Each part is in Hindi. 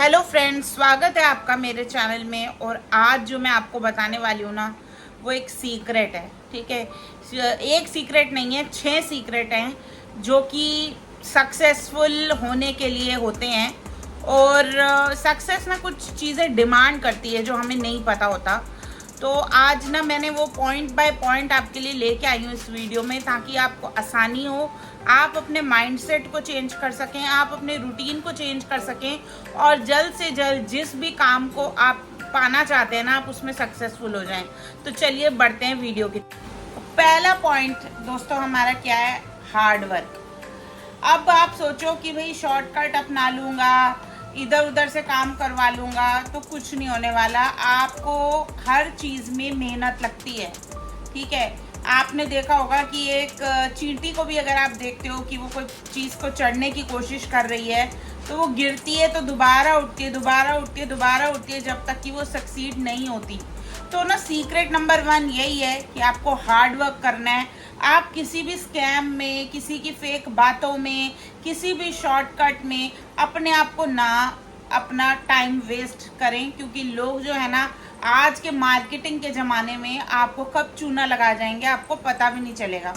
हेलो फ्रेंड्स, स्वागत है आपका मेरे चैनल में। और आज जो मैं आपको बताने वाली हूँ ना, वो एक सीक्रेट है। ठीक है, एक सीक्रेट नहीं है, 6 सीक्रेट हैं जो कि सक्सेसफुल होने के लिए होते हैं। और सक्सेस ना कुछ चीज़ें डिमांड करती है जो हमें नहीं पता होता। तो आज ना मैंने वो पॉइंट बाय पॉइंट आपके लिए लेके आई हूँ इस वीडियो में, ताकि आपको आसानी हो, आप अपने माइंडसेट को चेंज कर सकें, आप अपने रूटीन को चेंज कर सकें और जल्द से जल्द जिस भी काम को आप पाना चाहते हैं ना, आप उसमें सक्सेसफुल हो जाएं। तो चलिए बढ़ते हैं वीडियो की। पहला पॉइंट दोस्तों हमारा क्या है? Hard work. अब आप सोचो कि भाई शॉर्टकट अपना लूँगा, इधर उधर से काम करवा लूँगा, तो कुछ नहीं होने वाला। आपको हर चीज़ में मेहनत लगती है। ठीक है, आपने देखा होगा कि एक चींटी को भी अगर आप देखते हो कि वो कोई चीज़ को चढ़ने की कोशिश कर रही है, तो वो गिरती है तो दोबारा उठती है, दोबारा उठती है, दोबारा उठती है, जब तक कि वो सक्सीड नहीं होती। तो ना सीक्रेट नंबर 1 यही है कि आपको हार्ड वर्क करना है। आप किसी भी स्कैम में, किसी की फेक बातों में, किसी भी शॉर्टकट में अपने आप को ना अपना टाइम वेस्ट करें, क्योंकि लोग जो है ना आज के मार्केटिंग के ज़माने में आपको कब चूना लगा जाएंगे आपको पता भी नहीं चलेगा।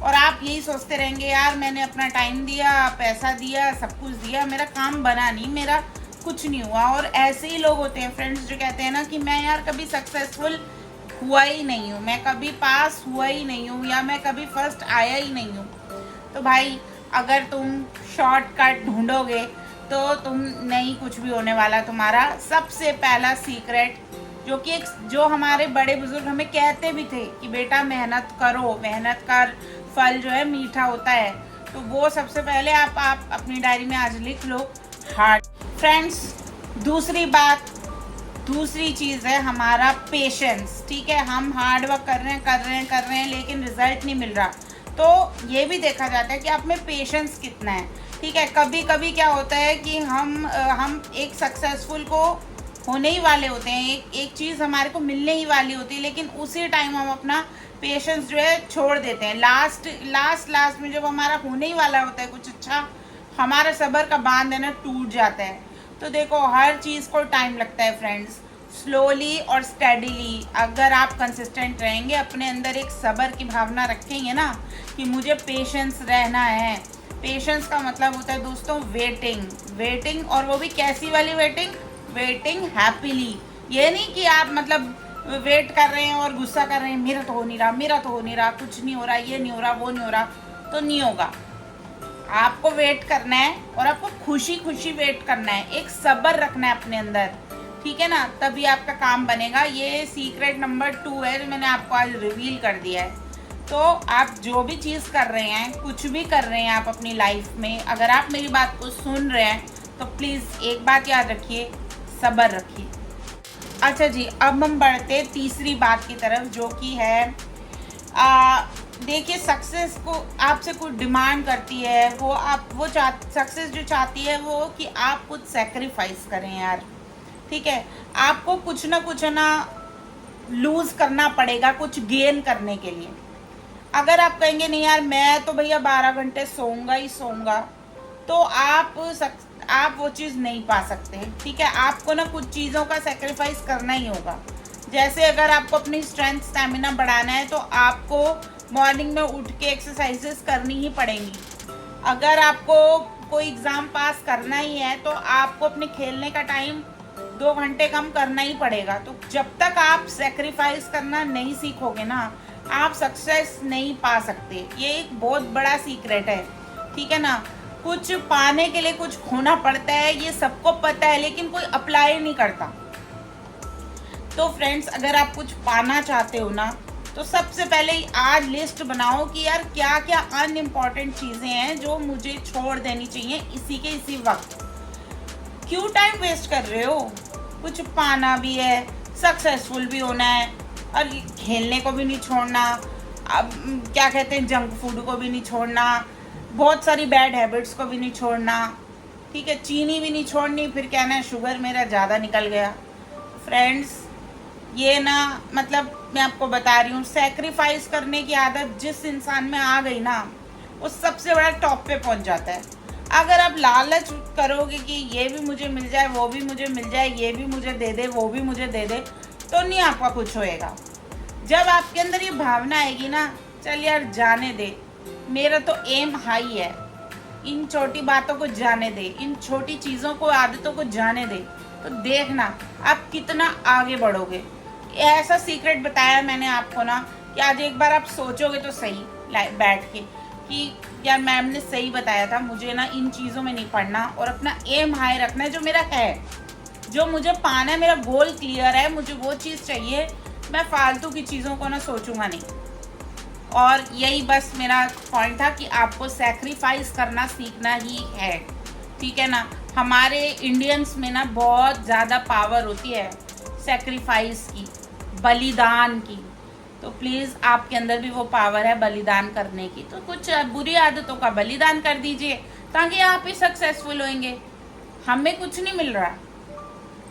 और आप यही सोचते रहेंगे, यार मैंने अपना टाइम दिया, पैसा दिया, सब कुछ दिया, मेरा काम बना नहीं, मेरा कुछ नहीं हुआ। और ऐसे ही लोग होते हैं फ्रेंड्स जो कहते हैं ना कि मैं यार कभी सक्सेसफुल हुआ ही नहीं हूँ, मैं कभी पास हुआ ही नहीं हूँ, या मैं कभी फर्स्ट आया ही नहीं हूँ। तो भाई अगर तुम शॉर्टकट ढूंढोगे तो तुम नहीं कुछ भी होने वाला तुम्हारा। सबसे पहला सीक्रेट जो हमारे बड़े बुजुर्ग हमें कहते भी थे कि बेटा मेहनत करो, मेहनत कर, फल जो है मीठा होता है। तो वो सबसे पहले आप अपनी डायरी में आज लिख लो, हार्ड। फ्रेंड्स, दूसरी चीज़ है हमारा पेशेंस। ठीक है, हम हार्ड वर्क कर रहे हैं लेकिन रिजल्ट नहीं मिल रहा, तो ये भी देखा जाता है कि आप में पेशेंस कितना है। ठीक है, कभी कभी क्या होता है कि हम एक सक्सेसफुल को होने ही वाले होते हैं, एक चीज़ हमारे को मिलने ही वाली होती है, लेकिन उसी टाइम हम अपना पेशेंस जो है छोड़ देते हैं। लास्ट में जब हमारा होने ही वाला होता है कुछ अच्छा, हमारा सब्र का बांध है ना टूट जाता है। तो देखो, हर चीज़ को टाइम लगता है फ्रेंड्स। स्लोली और स्टेडीली अगर आप कंसिस्टेंट रहेंगे, अपने अंदर एक सब्र की भावना रखेंगे ना कि मुझे पेशेंस रहना है। पेशेंस का मतलब होता है दोस्तों वेटिंग, और वो भी कैसी वाली वेटिंग हैप्पीली। ये नहीं कि आप मतलब वेट कर रहे हैं और गुस्सा कर रहे हैं, मेरा तो हो नहीं रहा, कुछ नहीं हो रहा, ये नहीं हो रहा, वो नहीं हो रहा, तो नहीं होगा। आपको वेट करना है और आपको खुशी खुशी वेट करना है, एक सब्र रखना है अपने अंदर। ठीक है ना, तभी आपका काम बनेगा। ये सीक्रेट नंबर 2 है जो मैंने आपको आज रिवील कर दिया है। तो आप जो भी चीज़ कर रहे हैं, कुछ भी कर रहे हैं आप अपनी लाइफ में, अगर आप मेरी बात को सुन रहे हैं तो प्लीज़ एक बात याद रखिए, सब्र रखिए। अच्छा जी, अब हम बढ़ते तीसरी बात की तरफ, जो कि है देखिए, सक्सेस को आपसे कुछ डिमांड करती है। सक्सेस जो चाहती है वो कि आप कुछ सेक्रीफाइस करें यार। ठीक है, आपको कुछ ना लूज़ करना पड़ेगा कुछ गेन करने के लिए। अगर आप कहेंगे नहीं यार मैं तो भैया 12 घंटे सोऊंगा, तो आप वो चीज़ नहीं पा सकते। ठीक है, आपको ना कुछ चीज़ों का सेक्रीफाइस करना ही होगा। जैसे अगर आपको अपनी स्ट्रेंथ स्टैमिना बढ़ाना है तो आपको मॉर्निंग में उठ के एक्सरसाइजेस करनी ही पड़ेंगी। अगर आपको कोई एग्ज़ाम पास करना ही है तो आपको अपने खेलने का टाइम 2 घंटे कम करना ही पड़ेगा। तो जब तक आप सेक्रीफाइस करना नहीं सीखोगे ना, आप सक्सेस नहीं पा सकते। ये एक बहुत बड़ा सीक्रेट है। ठीक है ना, कुछ पाने के लिए कुछ खोना पड़ता है, ये सबको पता है, लेकिन कोई अप्लाई नहीं करता। तो फ्रेंड्स, अगर आप कुछ पाना चाहते हो ना, तो सबसे पहले आज लिस्ट बनाओ कि यार क्या क्या अनइम्पॉर्टेंट चीज़ें हैं जो मुझे छोड़ देनी चाहिए इसी वक्त। क्यों टाइम वेस्ट कर रहे हो? कुछ पाना भी है, सक्सेसफुल भी होना है, और खेलने को भी नहीं छोड़ना, अब क्या कहते हैं, जंक फूड को भी नहीं छोड़ना, बहुत सारी बैड हैबिट्स को भी नहीं छोड़ना। ठीक है, चीनी भी नहीं छोड़नी, फिर कहना है शुगर मेरा ज़्यादा निकल गया। फ्रेंड्स, ये ना मतलब मैं आपको बता रही हूँ, सेक्रीफाइस करने की आदत जिस इंसान में आ गई ना, वो सबसे बड़ा टॉप पे पहुँच जाता है। अगर आप लालच करोगे कि ये भी मुझे मिल जाए, वो भी मुझे मिल जाए, ये भी मुझे दे दे, वो भी मुझे दे दे, तो नहीं आपका कुछ होएगा। जब आपके अंदर ये भावना आएगी ना, चल यार जाने दे, मेरा तो एम हाई है, इन छोटी बातों को जाने दे, इन छोटी चीज़ों को, आदतों को जाने दे, तो देखना आप कितना आगे बढ़ोगे। ऐसा सीक्रेट बताया मैंने आपको ना कि आज एक बार आप सोचोगे तो सही बैठ के कि यार मैम ने सही बताया था, मुझे ना इन चीज़ों में नहीं पढ़ना और अपना एम हाई रखना है, जो मेरा है, जो मुझे पाना है, मेरा गोल क्लियर है, मुझे वो चीज़ चाहिए, मैं फालतू की चीज़ों को ना सोचूंगा नहीं। और यही बस मेरा पॉइंट था कि आपको सैक्रिफाइस करना सीखना ही है, ठीक है ना। हमारे इंडियंस में ना बहुत ज़्यादा पावर होती है सैक्रिफाइस की, बलिदान की। तो प्लीज़ आपके अंदर भी वो पावर है बलिदान करने की, तो कुछ बुरी आदतों का बलिदान कर दीजिए ताकि आप ही सक्सेसफुल होंगे। हमें कुछ नहीं मिल रहा,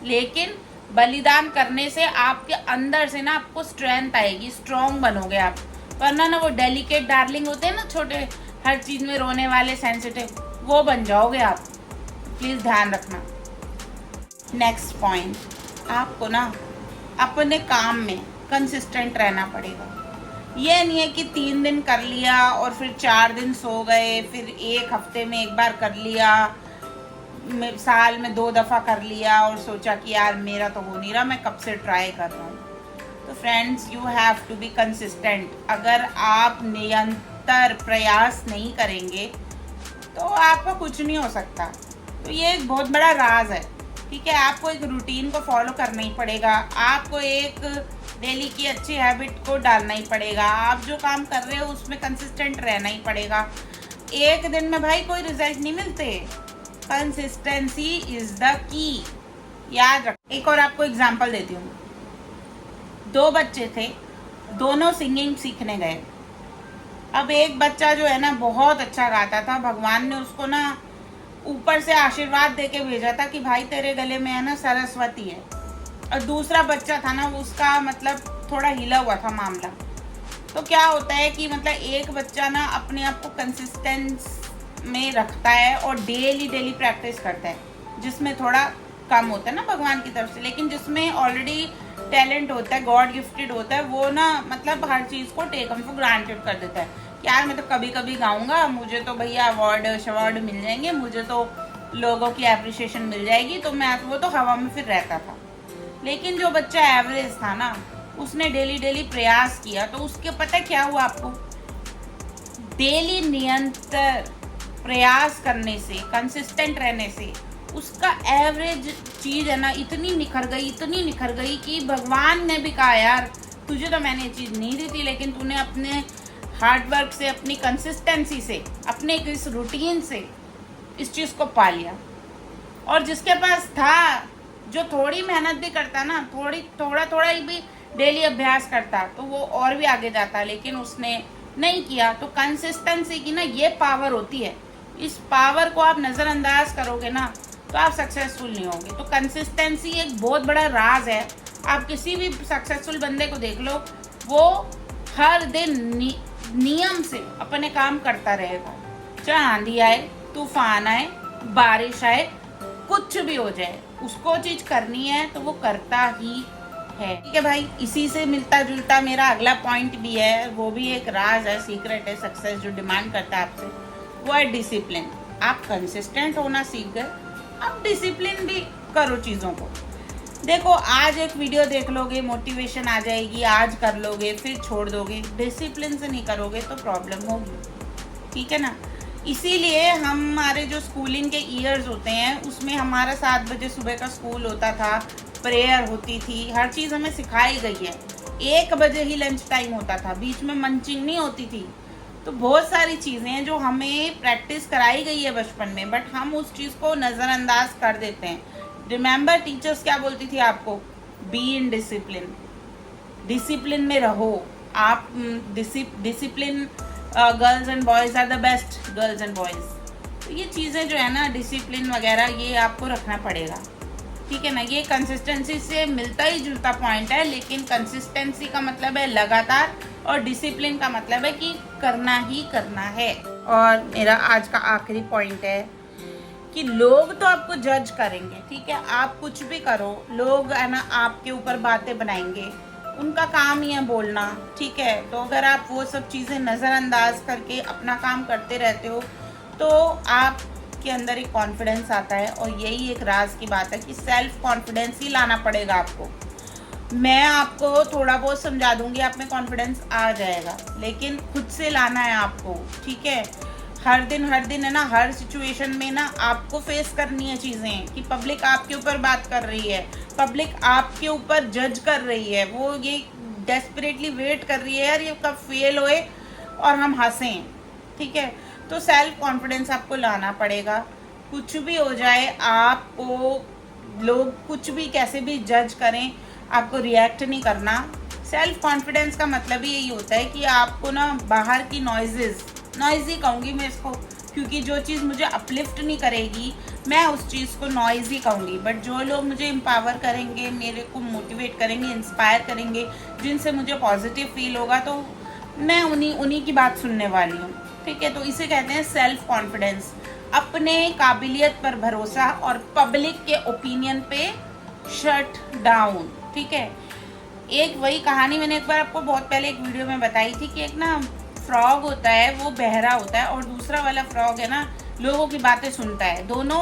लेकिन बलिदान करने से आपके अंदर से ना आपको स्ट्रेंथ आएगी, स्ट्रॉन्ग बनोगे आप। वरना ना वो डेलिकेट डार्लिंग होते हैं ना, छोटे हर चीज़ में रोने वाले, सेंसिटिव, वो बन जाओगे आप। प्लीज़ ध्यान रखना। नेक्स्ट पॉइंट, आपको ना अपने काम में कंसिस्टेंट रहना पड़ेगा। ये नहीं है कि 3 दिन कर लिया और फिर 4 दिन सो गए, फिर 1 हफ्ते में एक बार कर लिया, साल में 2 दफ़ा कर लिया और सोचा कि यार मेरा तो हो नहीं रहा, मैं कब से ट्राई कर रहा हूँ। तो friends, you have to be consistent. अगर आप निरंतर प्रयास नहीं करेंगे तो आपका कुछ नहीं हो सकता। तो ये एक बहुत बड़ा राज है, ठीक है। आपको एक रूटीन को फॉलो करना ही पड़ेगा, आपको एक डेली की अच्छी हैबिट को डालना ही पड़ेगा, आप जो काम कर रहे हो उसमें कंसिस्टेंट रहना ही पड़ेगा। एक दिन में भाई कोई रिजल्ट नहीं मिलते, कंसिस्टेंसी इज द की, याद रख। एक और आपको एग्जांपल देती हूँ। 2 बच्चे थे, दोनों सिंगिंग सीखने गए। अब एक बच्चा जो है ना बहुत अच्छा गाता था, भगवान ने उसको ना ऊपर से आशीर्वाद देके भेजा था कि भाई तेरे गले में है ना सरस्वती है। और दूसरा बच्चा था ना, उसका मतलब थोड़ा हिला हुआ था मामला। तो क्या होता है कि मतलब एक बच्चा ना अपने आप को कंसिस्टेंस में रखता है और डेली प्रैक्टिस करता है, जिसमें थोड़ा कम होता है ना भगवान की तरफ से। लेकिन जिसमें ऑलरेडी टैलेंट होता है, गॉड गिफ्टेड होता है, वो ना मतलब हर चीज़ को टेकन फॉर ग्रांटेड कर देता है कि यार मैं तो कभी कभी गाऊंगा, मुझे तो भैया अवार्ड मिल जाएंगे, मुझे तो लोगों की एप्रिसिएशन मिल जाएगी, तो मैं वो तो हवा में फिर रहता था। लेकिन जो बच्चा एवरेज था ना, उसने डेली प्रयास किया, तो उसके पता क्या हुआ आपको, डेली निरंतर प्रयास करने से, कंसिस्टेंट रहने से उसका एवरेज चीज़ है ना इतनी निखर गई कि भगवान ने भी कहा यार तुझे तो मैंने ये चीज़ नहीं दी थी, लेकिन तूने अपने हार्डवर्क से, अपनी कंसिस्टेंसी से, अपने इस रूटीन से इस चीज़ को पा लिया। और जिसके पास था, जो थोड़ी मेहनत भी करता ना, थोड़ा ही भी डेली अभ्यास करता, तो वो और भी आगे जाता, लेकिन उसने नहीं किया। तो कंसिस्टेंसी की ना ये पावर होती है, इस पावर को आप नज़रअंदाज करोगे ना तो आप सक्सेसफुल नहीं होंगे। तो कंसिस्टेंसी एक बहुत बड़ा राज है। आप किसी भी सक्सेसफुल बंदे को देख लो, वो हर दिन नियम से अपने काम करता रहेगा, चाहे आंधी आए, तूफान आए, बारिश आए, कुछ भी हो जाए, उसको चीज़ करनी है तो वो करता ही है, ठीक है भाई। इसी से मिलता जुलता मेरा अगला पॉइंट भी है, वो भी एक राज है, सीक्रेट है सक्सेस, जो डिमांड करता है आपसे, वो है डिसिप्लिन। आप कंसिस्टेंट होना सीख गए, अब डिसिप्लिन भी करो चीज़ों को। देखो, आज एक वीडियो देख लोगे, मोटिवेशन आ जाएगी, आज कर लोगे, फिर छोड़ दोगे, डिसिप्लिन से नहीं करोगे तो प्रॉब्लम होगी, ठीक है ना। इसीलिए हमारे जो स्कूलिंग के ईयर्स होते हैं उसमें हमारा 7 बजे सुबह का स्कूल होता था, प्रेयर होती थी, हर चीज़ हमें सिखाई गई है। 1 बजे ही लंच टाइम होता था, बीच में मंचिंग नहीं होती थी। तो बहुत सारी चीज़ें हैं जो हमें प्रैक्टिस कराई गई है बचपन में, बट हम उस चीज़ को नज़रअंदाज कर देते हैं। रिमेंबर टीचर्स क्या बोलती थी आपको, बी इन डिसिप्लिन, डिसिप्लिन में रहो आप। Discipline girls and boys are the best girls and boys. तो ये चीज़ें जो है ना, डिसिप्लिन वगैरह, ये आपको रखना पड़ेगा, ठीक है ना। ये कंसिस्टेंसी से मिलता ही जुलता पॉइंट है, लेकिन कंसिस्टेंसी का मतलब है लगातार और डिसिप्लिन का मतलब है कि करना ही करना है। और मेरा आज का आखिरी पॉइंट है कि लोग तो आपको जज करेंगे, ठीक है, आप कुछ भी करो, लोग है ना आपके ऊपर बातें बनाएंगे, उनका काम ही है बोलना, ठीक है। तो अगर आप वो सब चीज़ें नज़रअंदाज करके अपना काम करते रहते हो तो आपके अंदर एक कॉन्फिडेंस आता है। और यही एक राज की बात है कि सेल्फ कॉन्फिडेंस ही लाना पड़ेगा आपको। मैं आपको थोड़ा बहुत समझा दूंगी, आप में कॉन्फिडेंस आ जाएगा, लेकिन खुद से लाना है आपको, ठीक है। हर दिन है ना, हर सिचुएशन में ना आपको फेस करनी है चीज़ें कि पब्लिक आपके ऊपर बात कर रही है, पब्लिक आपके ऊपर जज कर रही है, वो ये डेस्परेटली वेट कर रही है यार ये कब फेल होए और हम हंसें, ठीक है। तो सेल्फ कॉन्फिडेंस आपको लाना पड़ेगा। कुछ भी हो जाए, आपको लोग कुछ भी कैसे भी जज करें, आपको रिएक्ट नहीं करना। सेल्फ कॉन्फिडेंस का मतलब ही यही होता है कि आपको ना बाहर की नॉइज़ी कहूँगी मैं इसको, क्योंकि जो चीज़ मुझे अपलिफ्ट नहीं करेगी मैं उस चीज़ को नॉइज़ी कहूँगी। बट जो लोग मुझे एम्पावर करेंगे, मेरे को मोटिवेट करेंगे, इंस्पायर करेंगे, जिनसे मुझे पॉजिटिव फील होगा, तो मैं उन्हीं की बात सुनने वाली हूँ, ठीक है। तो इसे कहते हैं सेल्फ कॉन्फिडेंस, अपने काबिलियत पर भरोसा और पब्लिक के ओपिनियन पे शट डाउन, ठीक है। एक वही कहानी मैंने एक बार आपको बहुत पहले एक वीडियो में बताई थी कि एक ना फ्रॉग होता है, वो बहरा होता है, और दूसरा वाला फ्रॉग है ना लोगों की बातें सुनता है। दोनों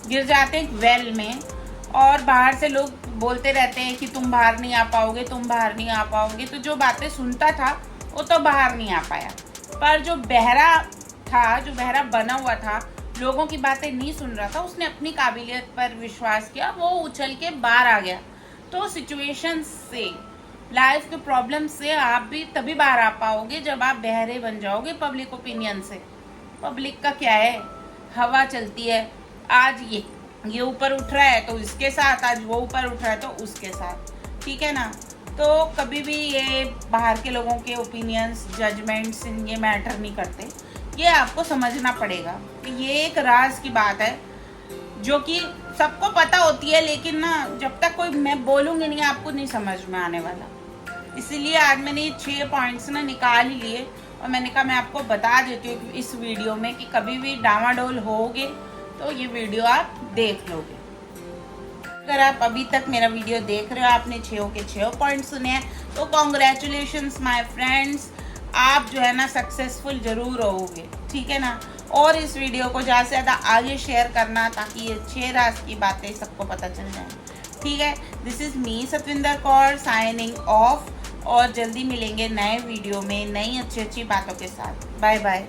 गिर जाते हैं वेल में, और बाहर से लोग बोलते रहते हैं कि तुम बाहर नहीं आ पाओगे, तुम बाहर नहीं आ पाओगे। तो जो बातें सुनता था वो तो बाहर नहीं आ पाया, पर जो बहरा था, जो बहरा बना हुआ था, लोगों की बातें नहीं सुन रहा था, उसने अपनी काबिलियत पर विश्वास किया, वो उछल के बाहर आ गया। तो सिचुएशन से, लाइफ के प्रॉब्लम से आप भी तभी बाहर आ पाओगे जब आप बहरे बन जाओगे पब्लिक ओपिनियन से। पब्लिक का क्या है, हवा चलती है, आज ये ऊपर उठ रहा है तो इसके साथ, आज वो ऊपर उठ रहा है तो उसके साथ, ठीक है ना। तो कभी भी ये बाहर के लोगों के ओपिनियंस, जजमेंट्स ये मैटर नहीं करते, ये आपको समझना पड़ेगा कि ये एक राज की बात है जो कि सबको पता होती है, लेकिन ना जब तक कोई मैं बोलूँगी नहीं आपको नहीं समझ में आने वाला। इसीलिए आज मैंने ये 6 पॉइंट्स ना निकाल ही लिए, और मैंने कहा मैं आपको बता देती हूँ इस वीडियो में कि कभी भी डामाडोल होगे तो ये वीडियो आप देख लोगे। अगर आप अभी तक मेरा वीडियो देख रहे हो, आपने 6 के 6 पॉइंट सुने हैं, तो कॉन्ग्रेचुलेशंस माय फ्रेंड्स, आप जो है ना सक्सेसफुल जरूर होगे, ठीक है ना। और इस वीडियो को ज़्यादा से ज़्यादा आगे शेयर करना ताकि ये 6 राज की बातें सबको पता चल जाए, ठीक है। This is me Satvinder Kaur signing off, और जल्दी मिलेंगे नए वीडियो में नई अच्छी बातों के साथ। Bye bye.